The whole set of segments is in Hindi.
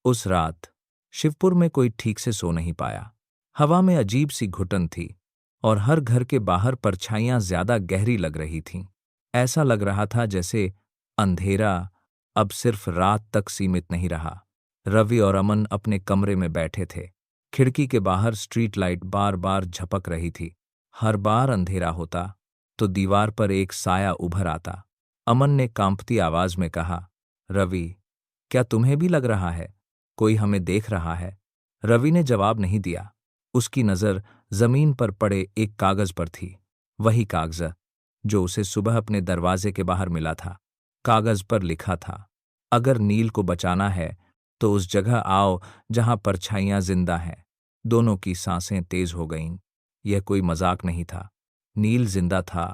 उस रात शिवपुर में कोई ठीक से सो नहीं पाया। हवा में अजीब सी घुटन थी और हर घर के बाहर परछाइयां ज्यादा गहरी लग रही थीं। ऐसा लग रहा था जैसे अंधेरा अब सिर्फ रात तक सीमित नहीं रहा। रवि और अमन अपने कमरे में बैठे थे। खिड़की के बाहर स्ट्रीट लाइट बार बार झपक रही थी। हर बार अंधेरा होता तो दीवार पर एक साया उभर आता। अमन ने कांपती आवाज में कहा, रवि, क्या तुम्हें भी लग रहा है कोई हमें देख रहा है? रवि ने जवाब नहीं दिया। उसकी नजर जमीन पर पड़े एक कागज पर थी, वही कागज जो उसे सुबह अपने दरवाजे के बाहर मिला था। कागज पर लिखा था, अगर नील को बचाना है तो उस जगह आओ जहां परछाइयां जिंदा हैं। दोनों की सांसें तेज हो गईं। यह कोई मजाक नहीं था। नील जिंदा था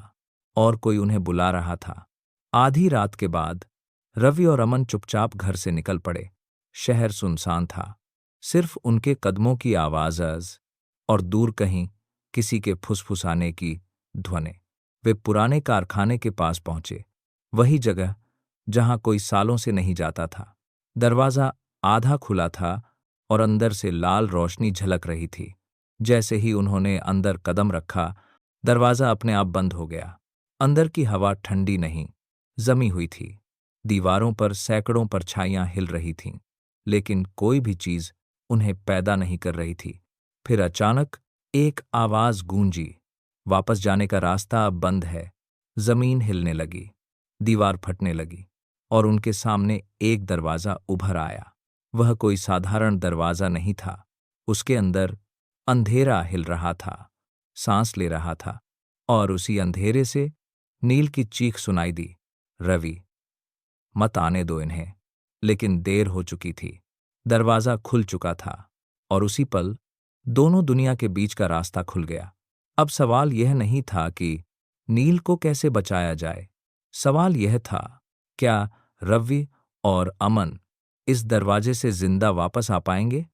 और कोई उन्हें बुला रहा था। आधी रात के बाद रवि और अमन चुपचाप घर से निकल पड़े। शहर सुनसान था, सिर्फ उनके कदमों की आवाज और दूर कहीं किसी के फुसफुसाने की ध्वनि। वे पुराने कारखाने के पास पहुंचे, वही जगह जहां कोई सालों से नहीं जाता था। दरवाजा आधा खुला था और अंदर से लाल रोशनी झलक रही थी। जैसे ही उन्होंने अंदर कदम रखा, दरवाजा अपने आप बंद हो गया। अंदर की हवा ठंडी नहीं, जमी हुई थी। दीवारों पर सैकड़ों परछाइयां हिल रही थीं, लेकिन कोई भी चीज उन्हें पैदा नहीं कर रही थी। फिर अचानक एक आवाज गूंजी, वापस जाने का रास्ता अब बंद है। जमीन हिलने लगी, दीवार फटने लगी और उनके सामने एक दरवाजा उभर आया। वह कोई साधारण दरवाजा नहीं था। उसके अंदर अंधेरा हिल रहा था, सांस ले रहा था और उसी अंधेरे से नील की चीख सुनाई दी, रवि, मत आने दो इन्हें। लेकिन देर हो चुकी थी। दरवाजा खुल चुका था और उसी पल दोनों दुनिया के बीच का रास्ता खुल गया। अब सवाल यह नहीं था कि नील को कैसे बचाया जाए। सवाल यह था, क्या रवि और अमन इस दरवाजे से जिंदा वापस आ पाएंगे?